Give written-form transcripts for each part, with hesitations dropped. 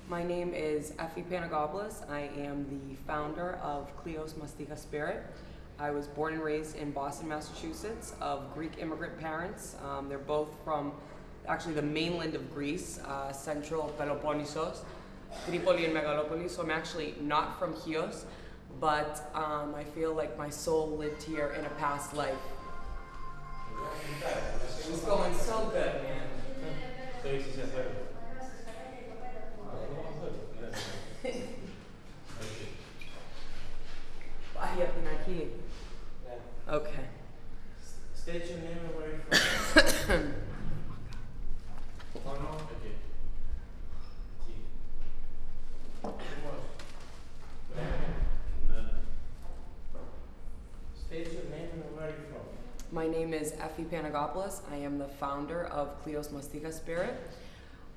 My name is EffiePreview. I am the founder of Cleo's Mastica Spirit. I was born and raised in Boston, Massachusetts, of Greek immigrant parents. They're both from actually the mainland of Greece, central Peloponnesos, Tripoli and Megalopolis. So I'm actually not from Chios, but I feel like my soul lived here in a past life. It was going so good, man. Okay. State your name and where you're from. Oh no? Okay. State your name and where you're from. My name is EffiePreview. I am the founder of Cleo's Mastica Spirit.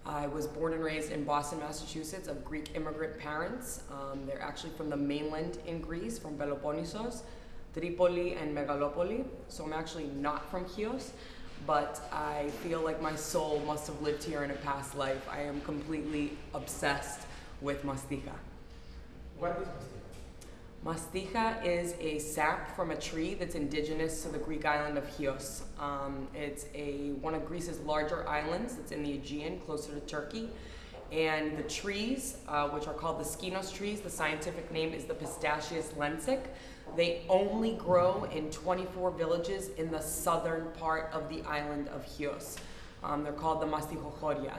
I was born and raised in Boston, Massachusetts, of Greek immigrant parents. They're actually from the mainland in Greece, from Peloponnesos, Tripoli and Megalopoli. So I'm actually not from Chios, but I feel like my soul must have lived here in a past life. I am completely obsessed with mastica. What is Mastica? Mastica is a sap from a tree that's indigenous to the Greek island of Chios. It's one of Greece's larger islands that's in the Aegean, closer to Turkey. And the trees, which are called the skinos trees, the scientific name is the Pistachius lensic. They only grow in 24 villages in the southern part of the island of Chios. They're called the Mastichochoria.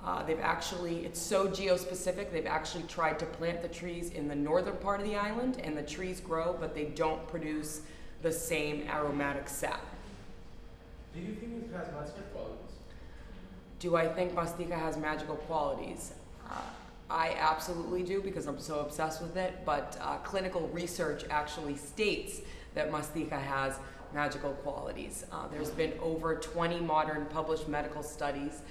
It's so geospecific, they've actually tried to plant the trees in the northern part of the island, and the trees grow, but they don't produce the same aromatic sap. Do you think it has magical qualities? Do I think mastica has magical qualities? I absolutely do, because I'm so obsessed with it, but clinical research actually states that mastica has magical qualities. There's been over 20 modern published medical studies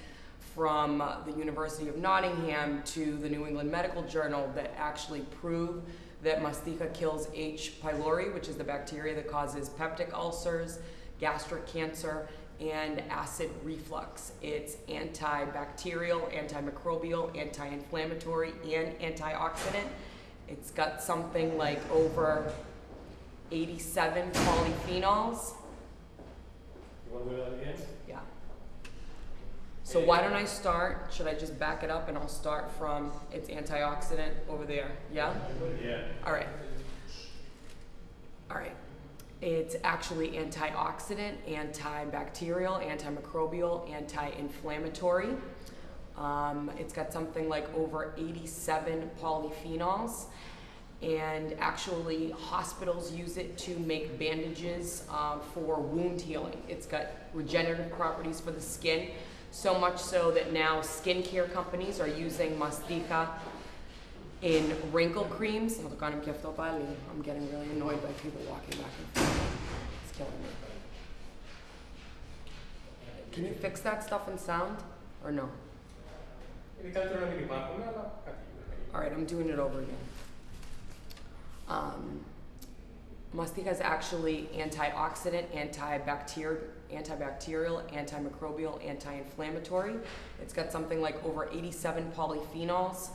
from the University of Nottingham to the New England Medical Journal that actually prove that mastica kills H. pylori, which is the bacteria that causes peptic ulcers, gastric cancer, and acid reflux. It's antibacterial, antimicrobial, anti-inflammatory, and antioxidant. It's got something like over 87 polyphenols. You want to do that again? Yeah. So why don't I start? Should I just back it up and I'll start from its antioxidant over there? Yeah? Yeah. All right. All right. It's actually antioxidant, antibacterial, antimicrobial, anti-inflammatory. It's got something like over 87 polyphenols. And actually, hospitals use it to make bandages for wound healing. It's got regenerative properties for the skin, so much so that now skincare companies are using mastica in wrinkle creams. I'm getting really annoyed by people walking back and forth. It's killing me. Can you fix that stuff in sound, or no? All right, I'm doing it over again. Mastica is actually antioxidant, antibacterial, antimicrobial, anti-inflammatory. It's got something like over 87 polyphenols.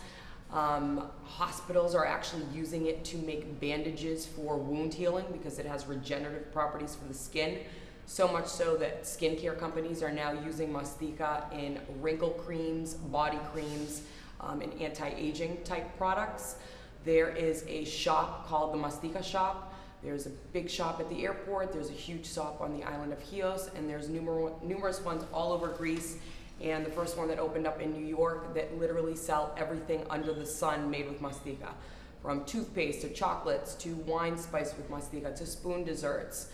Hospitals are actually using it to make bandages for wound healing because it has regenerative properties for the skin. So much so that skincare companies are now using mastica in wrinkle creams, body creams, and anti-aging type products. There is a shop called the Mastica Shop. There's a big shop at the airport. There's a huge shop on the island of Chios, and there's numerous ones all over Greece. And the first one that opened up in New York that literally sell everything under the sun made with mastica. From toothpaste to chocolates to wine spiced with mastica to spoon desserts.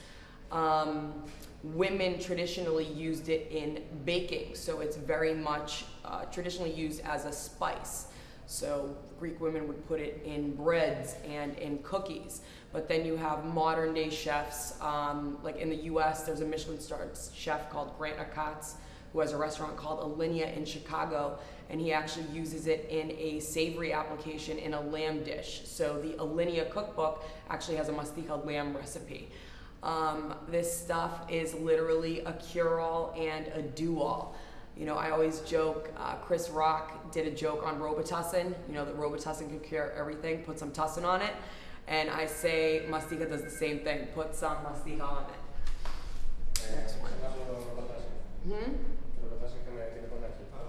Women traditionally used it in baking, so it's very much traditionally used as a spice. So Greek women would put it in breads and in cookies. But then you have modern day chefs, like in the US, there's a Michelin-starred chef called Grant Achatz, who has a restaurant called Alinea in Chicago, and he actually uses it in a savory application in a lamb dish. So the Alinea cookbook actually has a mastica lamb recipe. This stuff is literally a cure-all and a do-all. You know, I always joke, Chris Rock did a joke on Robitussin, you know, that Robitussin can cure everything, put some tussin on it. And I say Mastica does the same thing, put some Mastica on it. Next one.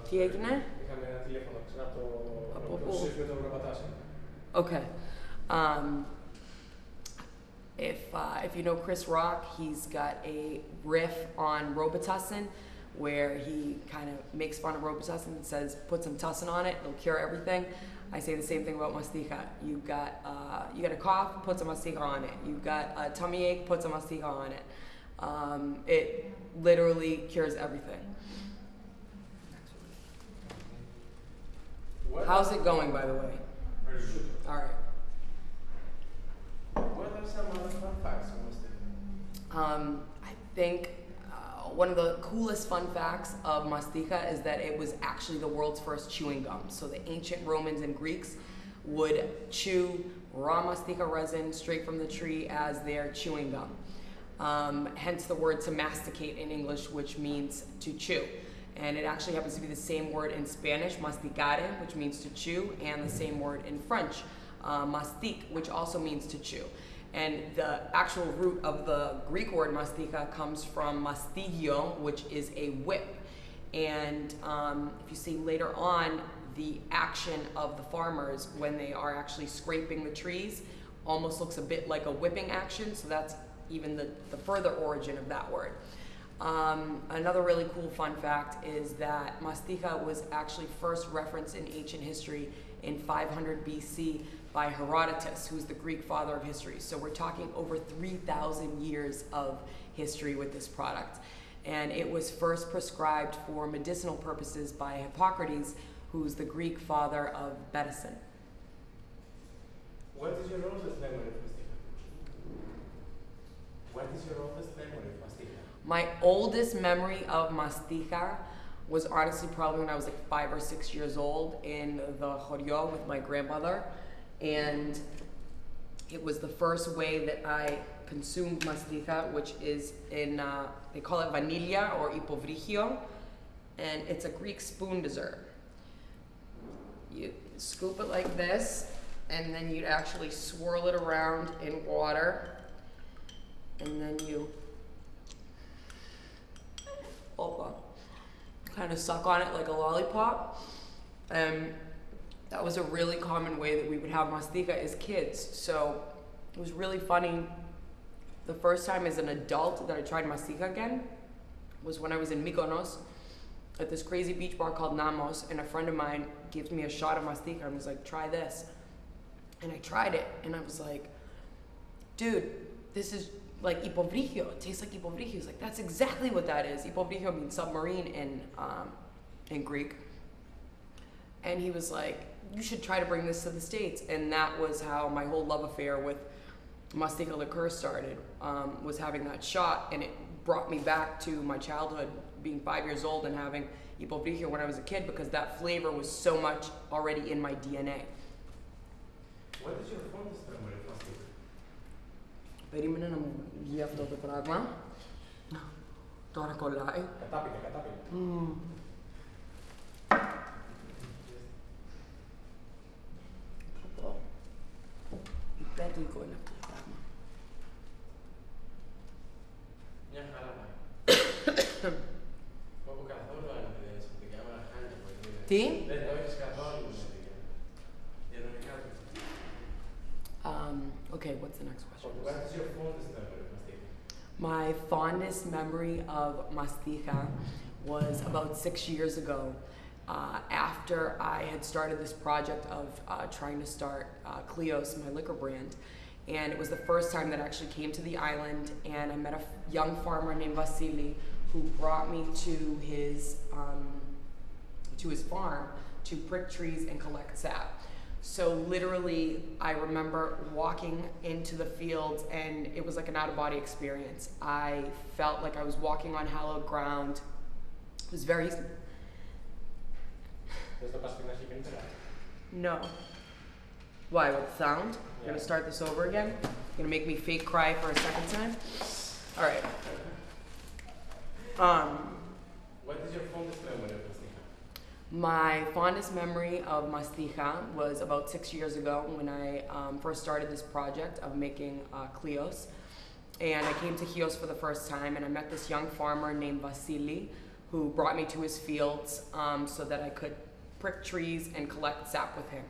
Τι έγινε? Από πού? Okay. If you know Chris Rock, he's got a riff on Robitussin where he kind of makes fun of Robitussin and says, put some tussin on it, it'll cure everything. I say the same thing about Mastica. You got a cough, put some Mastica on it. You got a tummy ache, put some Mastica on it. It literally cures everything. How's it going, by the way? All right. What are some other fun facts on Mastica? I think one of the coolest fun facts of Mastica is that it was actually the world's first chewing gum. So the ancient Romans and Greeks would chew raw Mastica resin straight from the tree as their chewing gum. Hence the word to masticate in English, which means to chew. And it actually happens to be the same word in Spanish, masticare, which means to chew, and the same word in French, mastique, which also means to chew. And the actual root of the Greek word mastica comes from mastigio, which is a whip. And if you see later on, the action of the farmers when they are actually scraping the trees almost looks a bit like a whipping action, so that's even the further origin of that word. Another really cool fun fact is that mastica was actually first referenced in ancient history in 500 BC by Herodotus, who's the Greek father of history. So we're talking over 3,000 years of history with this product. And it was first prescribed for medicinal purposes by Hippocrates, who's the Greek father of medicine. What is your oldest memory of Mastica? What is your oldest memory of Mastica? My oldest memory of Mastica was honestly probably when I was like 5 or 6 years old in the Jorio with my grandmother. And it was the first way that I consumed Mastica, which is in, they call it vanilla or EffiePreview, and it's a Greek spoon dessert. You scoop it like this, and then you'd actually swirl it around in water, and then you kind of suck on it like a lollipop. And that was a really common way that we would have Mastica as kids. So it was really funny. The first time as an adult that I tried Mastica again was when I was in Mykonos at this crazy beach bar called Namos, and a friend of mine gives me a shot of Mastica and was like, try this. And I tried it, and I was like, dude, this is like EffiePreview. It tastes like EffiePreview. He's like, that's exactly what that is. EffiePreview means submarine in Greek. And he was like, you should try to bring this to the States. And that was how my whole love affair with Mastica liqueur started, was having that shot. And it brought me back to my childhood, being 5 years old and having EffiePreview when I was a kid, because that flavor was so much already in my DNA. What is your fondest memory of Mastica? Περίμενε να μου βγει αυτό το πράγμα. Τώρα κολλάει. Κατάπινε, κατάπινε. Υπέρλικο είναι αυτό το πράγμα. Μια χαρά πάει. Όπου καθόλου αν δεν είσαι με την κάμερα χάνει πολύ. Τι? Δεν το έχεις καθόλου με την κάμερα. Ειρωνικά του. Okay, what's the next question? What is your fondest memory of Mastica? My fondest memory of Mastica was about 6 years ago, after I had started this project of trying to start Kleos, my liquor brand. And it was the first time that I actually came to the island, and I met a young farmer named Vasily who brought me to his farm to prick trees and collect sap. So literally, I remember walking into the fields, and it was like an out-of-body experience. I felt like I was walking on hallowed ground. It was very... No. Why, with the sound? You're gonna start this over again? You're gonna make me fake cry for a second time? All right. What is your fondest memory of My fondest memory of Mastija was about 6 years ago when I first started this project of making Clios. And I came to Chios for the first time, and I met this young farmer named Vasily who brought me to his fields so that I could prick trees and collect sap with him.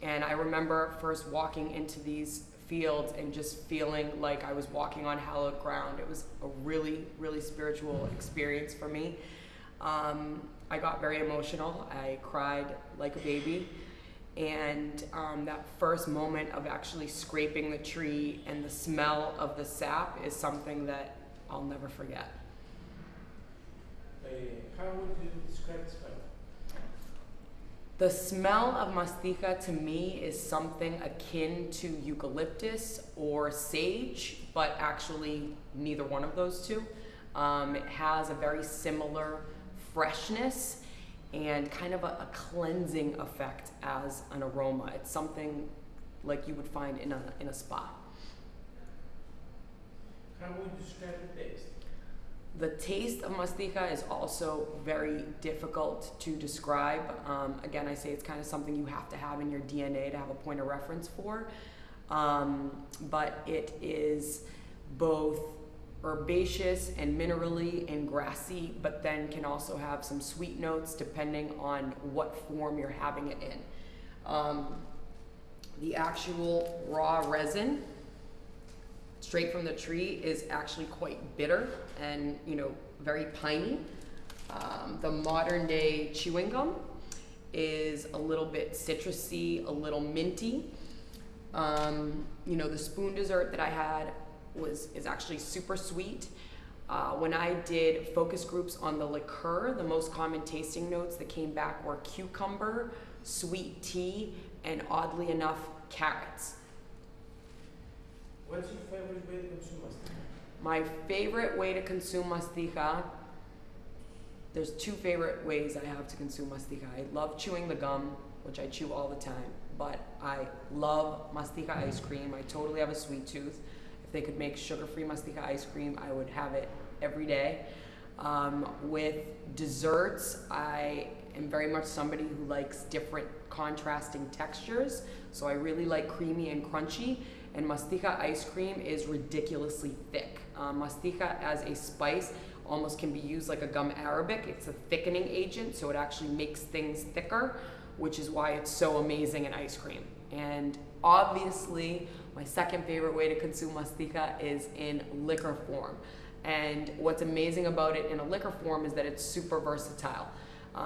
And I remember first walking into these fields and just feeling like I was walking on hallowed ground. It was a really, really spiritual experience for me. I got very emotional. I cried like a baby. And that first moment of actually scraping the tree and the smell of the sap is something that I'll never forget. How would you describe the smell? The smell of Mastija to me is something akin to eucalyptus or sage, but actually neither one of those two. It has a very similar freshness and kind of a cleansing effect as an aroma. It's something like you would find in a spa. How would you describe the taste? The taste of Mastija is also very difficult to describe. Again, I say it's kind of something you have to have in your DNA to have a point of reference for. But it is both herbaceous and minerally and grassy, but then can also have some sweet notes depending on what form you're having it in. The actual raw resin, straight from the tree, is actually quite bitter and, you know, very piney. The modern day chewing gum is a little bit citrusy, a little minty. You know, the spoon dessert that I had is actually super sweet. When I did focus groups on the liqueur, the most common tasting notes that came back were cucumber, sweet tea, and oddly enough, carrots. What's your favorite way to consume Mastija? My favorite way to consume Mastija, there's two favorite ways I have to consume Mastija. I love chewing the gum, which I chew all the time, but I love Mastija ice cream. I totally have a sweet tooth. If they could make sugar-free Mastija ice cream, I would have it every day. With desserts, I am very much somebody who likes different contrasting textures, so I really like creamy and crunchy. And Mastija ice cream is ridiculously thick. Mastija as a spice almost can be used like a gum arabic. It's a thickening agent, so it actually makes things thicker, which is why it's so amazing in ice cream. And obviously, my second favorite way to consume Mastija is in liquor form. And what's amazing about it in a liquor form is that it's super versatile.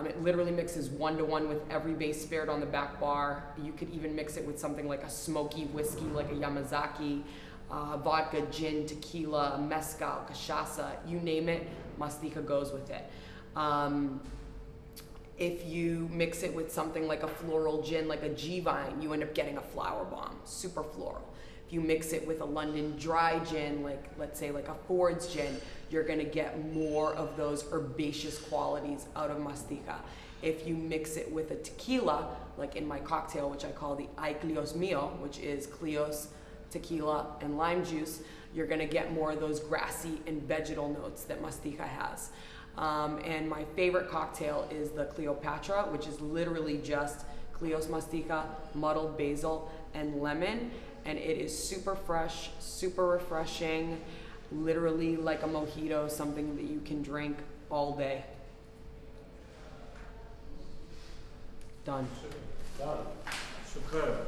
It literally mixes 1-to-1 with every base spirit on the back bar. You could even mix it with something like a smoky whiskey, like a Yamazaki, vodka, gin, tequila, mezcal, cachaça, you name it, Mastija goes with it. If you mix it with something like a floral gin, like a G-Vine, you end up getting a flower bomb, super floral. If you mix it with a London dry gin, like let's say like a Ford's gin, you're gonna get more of those herbaceous qualities out of Mastija. If you mix it with a tequila, like in my cocktail, which I call the Ay Clios Mío, which is Clios, tequila, and lime juice, you're gonna get more of those grassy and vegetal notes that Mastija has. And my favorite cocktail is the Cleopatra, which is literally just Clios Mastija, muddled basil, and lemon. And it is super fresh, super refreshing, literally like a mojito, something that you can drink all day. Done. Done. Superb.